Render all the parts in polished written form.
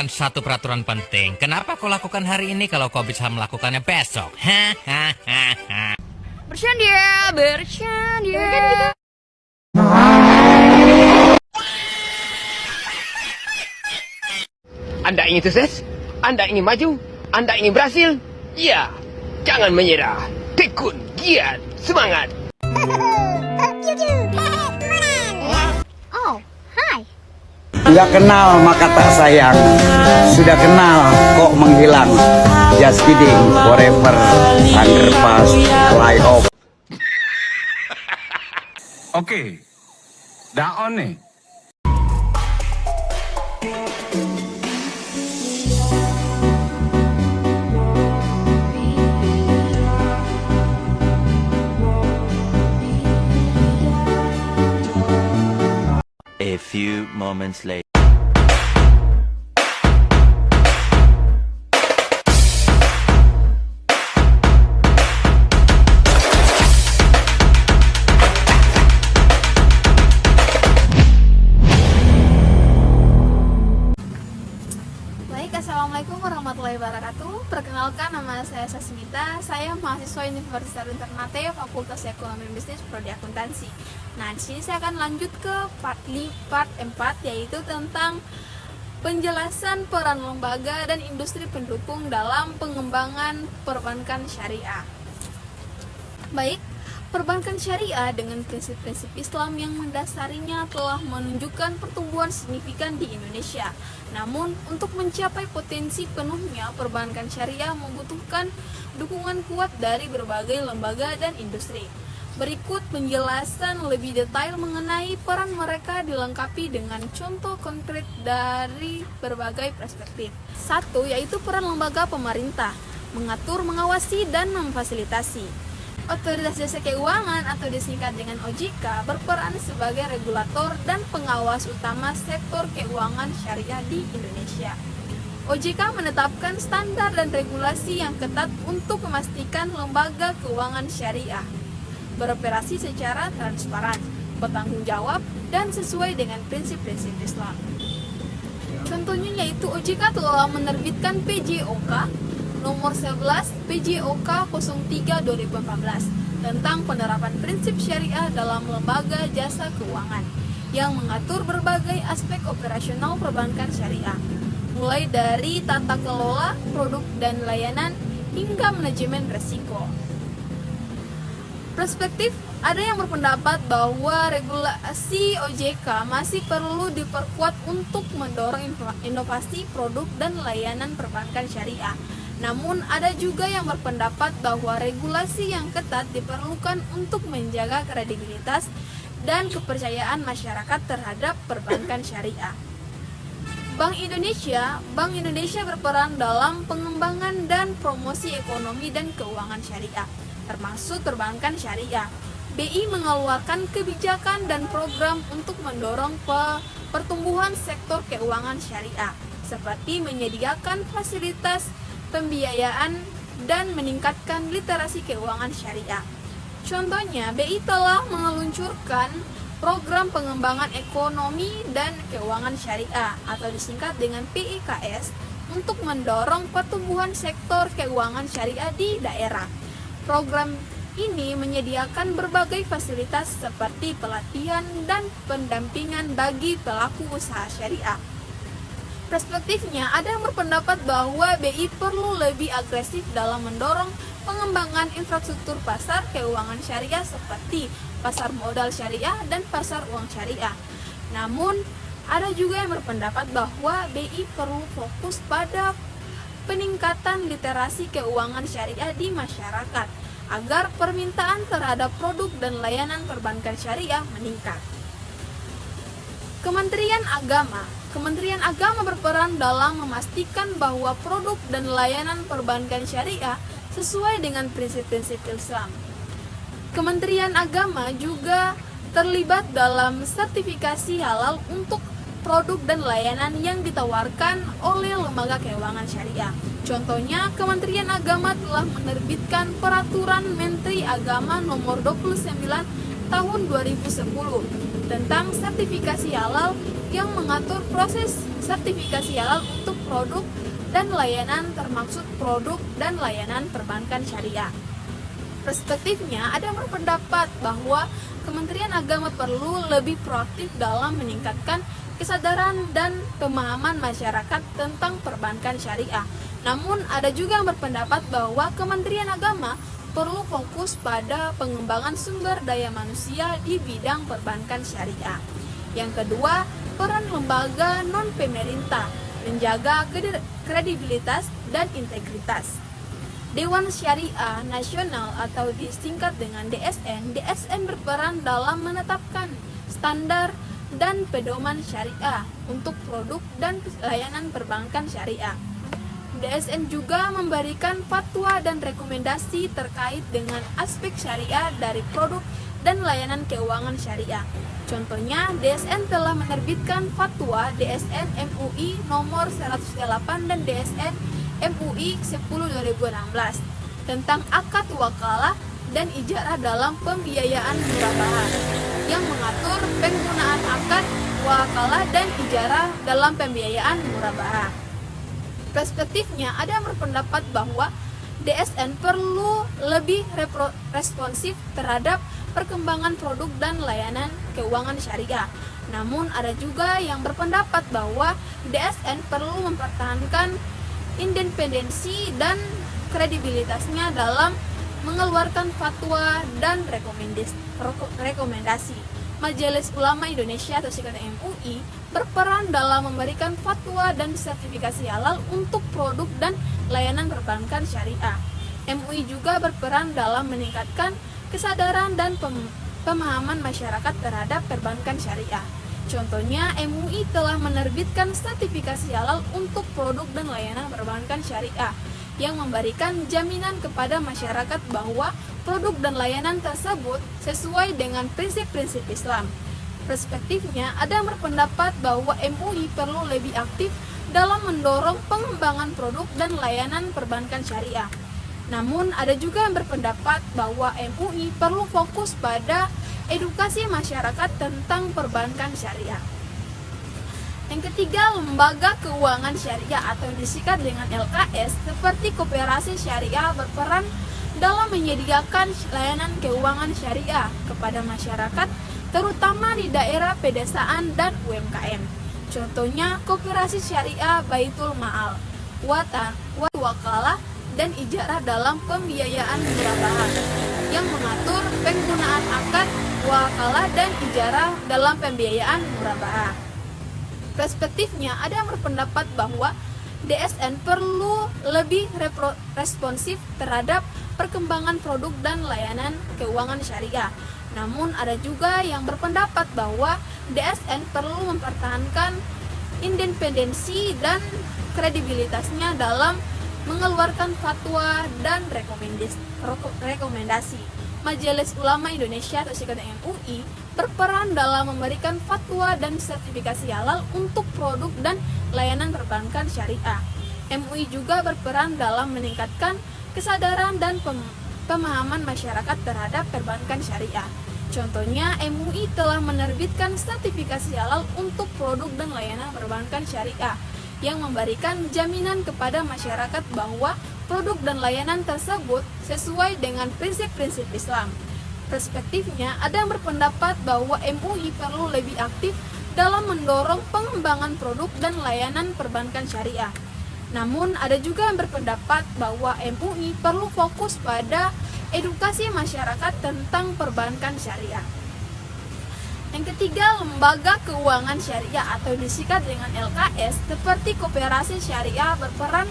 melakukan satu peraturan penting. Kenapa kau lakukan hari ini kalau kau bisa melakukannya besok? Bercanda, bercanda. Anda ingin sukses? Anda ingin maju? Anda ingin berhasil? Ya, jangan menyerah. Tekun, giat, semangat. Oh, hai. Sudah kenal maka tak sayang, sudah kenal kok menghilang. Just kidding, forever, underpass, fly off. Oke, dah on nih. A few moments later. Baik, assalamualaikum warahmatullahi wabarakatuh. Perkenalkan, nama saya Sasmita. Saya mahasiswa Universitas Ternate, Fakultas Ekonomi Bisnis Prodi Akuntansi. Nah, di sini saya akan lanjut ke part 4, yaitu tentang penjelasan peran lembaga dan industri pendukung dalam pengembangan perbankan syariah. Baik, perbankan syariah dengan prinsip-prinsip Islam yang mendasarinya telah menunjukkan pertumbuhan signifikan di Indonesia. Namun, untuk mencapai potensi penuhnya, perbankan syariah membutuhkan dukungan kuat dari berbagai lembaga dan industri. Berikut penjelasan lebih detail mengenai peran mereka dilengkapi dengan contoh konkret dari berbagai perspektif. 1. Yaitu peran lembaga pemerintah, mengatur, mengawasi, dan memfasilitasi. Otoritas Jasa Keuangan atau disingkat dengan OJK berperan sebagai regulator dan pengawas utama sektor keuangan syariah di Indonesia. OJK menetapkan standar dan regulasi yang ketat untuk memastikan lembaga keuangan syariah beroperasi secara transparan, bertanggung jawab, dan sesuai dengan prinsip-prinsip Islam. Contohnya yaitu OJK telah menerbitkan PJOK nomor 11 PJOK 03/2014 tentang penerapan prinsip syariah dalam lembaga jasa keuangan yang mengatur berbagai aspek operasional perbankan syariah, mulai dari tata kelola, produk dan layanan, hingga manajemen risiko. Perspektif, ada yang berpendapat bahwa regulasi OJK masih perlu diperkuat untuk mendorong inovasi produk dan layanan perbankan syariah. Namun, ada juga yang berpendapat bahwa regulasi yang ketat diperlukan untuk menjaga kredibilitas dan kepercayaan masyarakat terhadap perbankan syariah. Bank Indonesia berperan dalam pengembangan dan promosi ekonomi dan keuangan syariah, termasuk perbankan syariah. BI mengeluarkan kebijakan dan program untuk mendorong pertumbuhan sektor keuangan syariah, seperti menyediakan fasilitas pembiayaan dan meningkatkan literasi keuangan syariah. Contohnya, BI telah meluncurkan program pengembangan ekonomi dan keuangan syariah atau disingkat dengan PIKS untuk mendorong pertumbuhan sektor keuangan syariah di daerah. Program ini menyediakan berbagai fasilitas seperti pelatihan dan pendampingan bagi pelaku usaha syariah. Perspektifnya, ada yang berpendapat bahwa BI perlu lebih agresif dalam mendorong pengembangan infrastruktur pasar keuangan syariah seperti pasar modal syariah dan pasar uang syariah. Namun, ada juga yang berpendapat bahwa BI perlu fokus pada peningkatan literasi keuangan syariah di masyarakat agar permintaan terhadap produk dan layanan perbankan syariah meningkat. Kementerian Agama berperan dalam memastikan bahwa produk dan layanan perbankan syariah sesuai dengan prinsip-prinsip Islam. Kementerian Agama juga terlibat dalam sertifikasi halal untuk produk dan layanan yang ditawarkan oleh lembaga keuangan syariah. Contohnya, Kementerian Agama telah menerbitkan Peraturan Menteri Agama Nomor 29 Tahun 2010 tentang sertifikasi halal yang mengatur proses sertifikasi halal untuk produk dan layanan termaksud produk dan layanan perbankan syariah. Perspektifnya, ada yang berpendapat bahwa Kementerian Agama perlu lebih proaktif dalam meningkatkan kesadaran dan pemahaman masyarakat tentang perbankan syariah. Namun, ada juga yang berpendapat bahwa Kementerian Agama perlu fokus pada pengembangan sumber daya manusia di bidang perbankan syariah. Yang kedua, peran lembaga non-pemerintah menjaga kredibilitas dan integritas. Dewan Syariah Nasional atau disingkat dengan DSN berperan dalam menetapkan standar dan pedoman syariah untuk produk dan layanan perbankan syariah. DSN juga memberikan fatwa dan rekomendasi terkait dengan aspek syariah dari produk dan layanan keuangan syariah. Contohnya, DSN telah menerbitkan fatwa DSN MUI nomor 108 dan DSN MUI 10/2016 tentang akad wakalah dan ijarah dalam pembiayaan murabahah yang mengatur penggunaan akad wakalah dan ijarah dalam pembiayaan murabahah. Perspektifnya, ada yang berpendapat bahwa DSN perlu lebih responsif terhadap perkembangan produk dan layanan keuangan syariah. Namun ada juga yang berpendapat bahwa DSN perlu mempertahankan independensi dan kredibilitasnya dalam mengeluarkan fatwa dan rekomendasi. Majelis Ulama Indonesia atau singkatan MUI berperan dalam memberikan fatwa dan sertifikasi halal untuk produk dan layanan perbankan syariah. MUI juga berperan dalam meningkatkan kesadaran dan pemahaman masyarakat terhadap perbankan syariah. Contohnya, MUI telah menerbitkan sertifikasi halal untuk produk dan layanan perbankan syariah yang memberikan jaminan kepada masyarakat bahwa produk dan layanan tersebut sesuai dengan prinsip-prinsip Islam. Perspektifnya, ada yang berpendapat bahwa MUI perlu lebih aktif dalam mendorong pengembangan produk dan layanan perbankan syariah. Namun, ada juga yang berpendapat bahwa MUI perlu fokus pada edukasi masyarakat tentang perbankan syariah. Yang ketiga, lembaga keuangan syariah atau disingkat dengan LKS seperti koperasi syariah berperan dalam menyediakan layanan keuangan syariah kepada masyarakat, terutama di daerah pedesaan dan UMKM. Contohnya, koperasi syariah Baitul Ma'al, wakalah, dan ijarah dalam pembiayaan murabahah yang mengatur penggunaan akad wakalah dan ijarah dalam pembiayaan murabahah. Perspektifnya, ada yang berpendapat bahwa DSN perlu lebih responsif terhadap perkembangan produk dan layanan keuangan syariah. Namun ada juga yang berpendapat bahwa DSN perlu mempertahankan independensi dan kredibilitasnya dalam mengeluarkan fatwa dan rekomendasi. Majelis Ulama Indonesia atau singkatan MUI berperan dalam memberikan fatwa dan sertifikasi halal untuk produk dan layanan perbankan syariah. MUI juga berperan dalam meningkatkan kesadaran dan pemahaman masyarakat terhadap perbankan syariah. Contohnya, MUI telah menerbitkan sertifikasi halal untuk produk dan layanan perbankan syariah yang memberikan jaminan kepada masyarakat bahwa produk dan layanan tersebut sesuai dengan prinsip-prinsip Islam. Perspektifnya, ada yang berpendapat bahwa MUI perlu lebih aktif dalam mendorong pengembangan produk dan layanan perbankan syariah. Namun, ada juga yang berpendapat bahwa MUI perlu fokus pada edukasi masyarakat tentang perbankan syariah. Yang ketiga, lembaga keuangan syariah atau disingkat dengan LKS seperti koperasi syariah berperan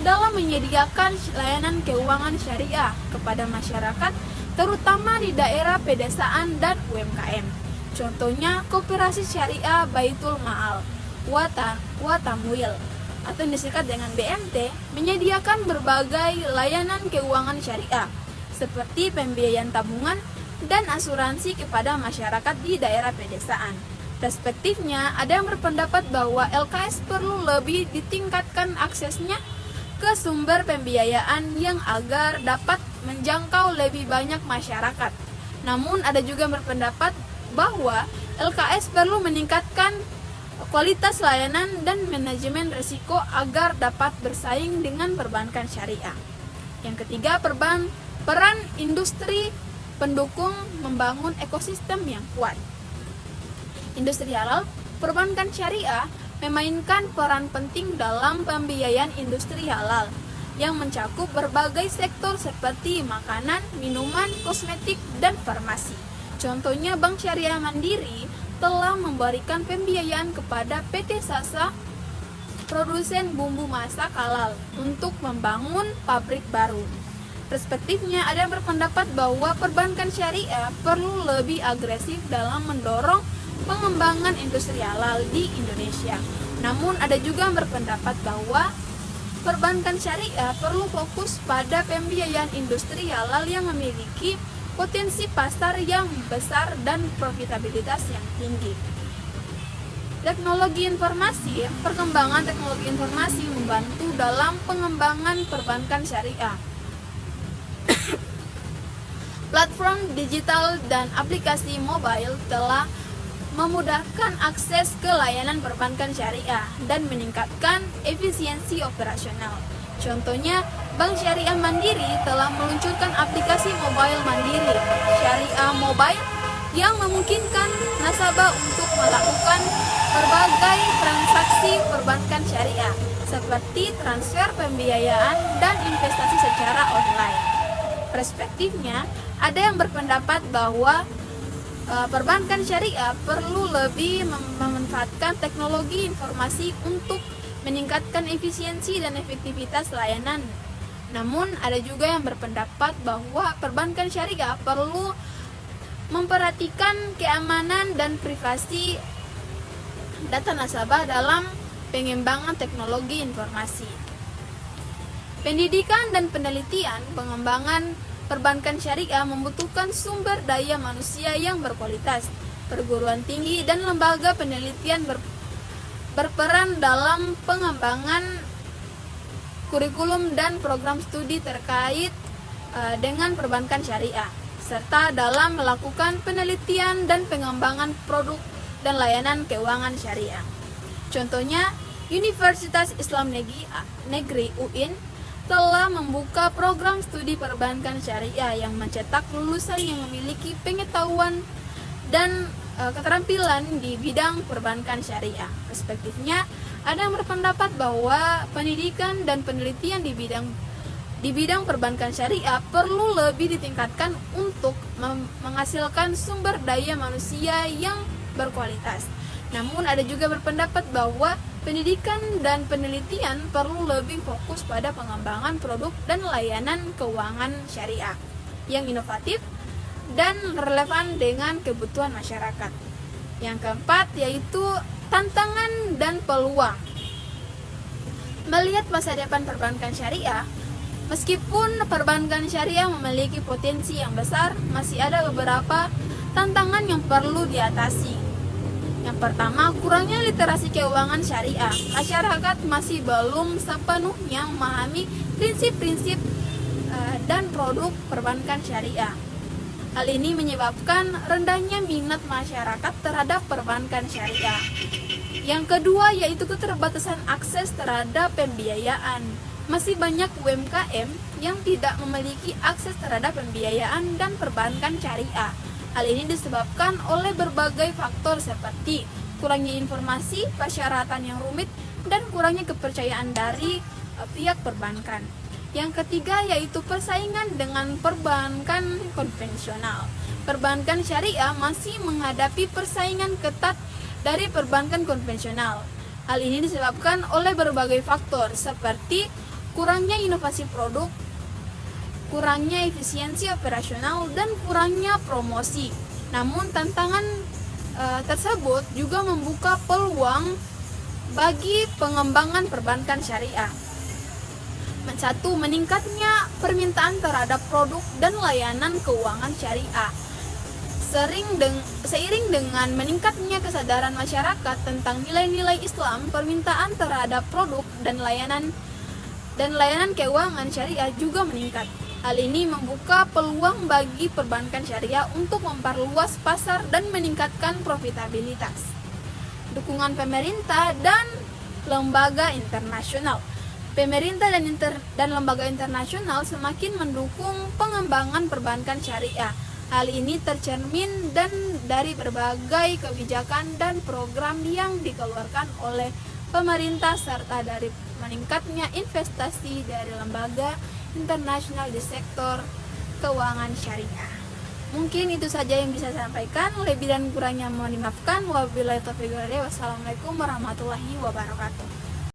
dalam menyediakan layanan keuangan syariah kepada masyarakat, terutama di daerah pedesaan dan UMKM. Contohnya, koperasi syariah Baitul Ma'al, Watamwil, atau disingkat dengan BMT, menyediakan berbagai layanan keuangan syariah, seperti pembiayaan tabungan dan asuransi kepada masyarakat di daerah pedesaan. Perspektifnya, ada yang berpendapat bahwa LKS perlu lebih ditingkatkan aksesnya ke sumber pembiayaan yang agar dapat menjangkau lebih banyak masyarakat. Namun ada juga yang berpendapat bahwa LKS perlu meningkatkan kualitas layanan, dan manajemen risiko agar dapat bersaing dengan perbankan syariah. Yang ketiga, peran industri pendukung membangun ekosistem yang kuat. Industri halal, perbankan syariah memainkan peran penting dalam pembiayaan industri halal yang mencakup berbagai sektor seperti makanan, minuman, kosmetik, dan farmasi. Contohnya, Bank Syariah Mandiri telah memberikan pembiayaan kepada PT Sasa, produsen bumbu masak halal, untuk membangun pabrik baru. Perspektifnya, ada yang berpendapat bahwa perbankan syariah perlu lebih agresif dalam mendorong pengembangan industri halal di Indonesia. Namun ada juga yang berpendapat bahwa perbankan syariah perlu fokus pada pembiayaan industri halal yang memiliki potensi pasar yang besar dan profitabilitas yang tinggi. Teknologi informasi, perkembangan teknologi informasi membantu dalam pengembangan perbankan syariah. Platform digital dan aplikasi mobile telah memudahkan akses ke layanan perbankan syariah dan meningkatkan efisiensi operasional. Contohnya, Bank Syariah Mandiri telah meluncurkan aplikasi mobile Mandiri Syariah Mobile yang memungkinkan nasabah untuk melakukan berbagai transaksi perbankan syariah seperti transfer pembiayaan dan investasi secara online. Perspektifnya, ada yang berpendapat bahwa perbankan syariah perlu lebih memanfaatkan teknologi informasi untuk meningkatkan efisiensi dan efektivitas layanan. Namun ada juga yang berpendapat bahwa perbankan syariah perlu memperhatikan keamanan dan privasi data nasabah dalam pengembangan teknologi informasi. Pendidikan dan penelitian pengembangan perbankan syariah membutuhkan sumber daya manusia yang berkualitas. Perguruan tinggi dan lembaga penelitian berperan dalam pengembangan kurikulum dan program studi terkait dengan perbankan syariah, serta dalam melakukan penelitian dan pengembangan produk dan layanan keuangan syariah. Contohnya, Universitas Islam Negeri UIN telah membuka program studi perbankan syariah yang mencetak lulusan yang memiliki pengetahuan dan keterampilan di bidang perbankan syariah. Perspektifnya, ada yang berpendapat bahwa pendidikan dan penelitian di bidang perbankan syariah perlu lebih ditingkatkan untuk menghasilkan sumber daya manusia yang berkualitas. Namun ada juga berpendapat bahwa pendidikan dan penelitian perlu lebih fokus pada pengembangan produk dan layanan keuangan syariah yang inovatif dan relevan dengan kebutuhan masyarakat. Yang keempat yaitu tantangan dan peluang. Melihat masa depan perbankan syariah, meskipun perbankan syariah memiliki potensi yang besar, masih ada beberapa tantangan yang perlu diatasi. Yang pertama, kurangnya literasi keuangan syariah. Masyarakat masih belum sepenuhnya memahami prinsip-prinsip dan produk perbankan syariah. Hal ini menyebabkan rendahnya minat masyarakat terhadap perbankan syariah. Yang kedua yaitu keterbatasan akses terhadap pembiayaan. Masih banyak UMKM yang tidak memiliki akses terhadap pembiayaan dan perbankan syariah. Hal ini disebabkan oleh berbagai faktor seperti kurangnya informasi, persyaratan yang rumit, dan kurangnya kepercayaan dari pihak perbankan. Yang ketiga yaitu persaingan dengan perbankan konvensional. Perbankan syariah masih menghadapi persaingan ketat dari perbankan konvensional. Hal ini disebabkan oleh berbagai faktor seperti kurangnya inovasi produk, kurangnya efisiensi operasional, dan kurangnya promosi. Namun tantangan tersebut juga membuka peluang bagi pengembangan perbankan syariah. Satu, meningkatnya permintaan terhadap produk dan layanan keuangan syariah. Seiring dengan meningkatnya kesadaran masyarakat tentang nilai-nilai Islam, permintaan terhadap produk dan layanan keuangan syariah juga meningkat. Hal ini membuka peluang bagi perbankan syariah untuk memperluas pasar dan meningkatkan profitabilitas. dukungan pemerintah dan lembaga internasional. Pemerintah dan lembaga internasional semakin mendukung pengembangan perbankan syariah. Hal ini tercermin dari berbagai kebijakan dan program yang dikeluarkan oleh pemerintah serta dari meningkatnya investasi dari lembaga internasional di sektor keuangan syariah. Mungkin itu saja yang bisa saya sampaikan. Lebih dan kurangnya mohon dimaafkan. Wabillahi taufiq wal hidayah. Wassalamualaikum warahmatullahi wabarakatuh.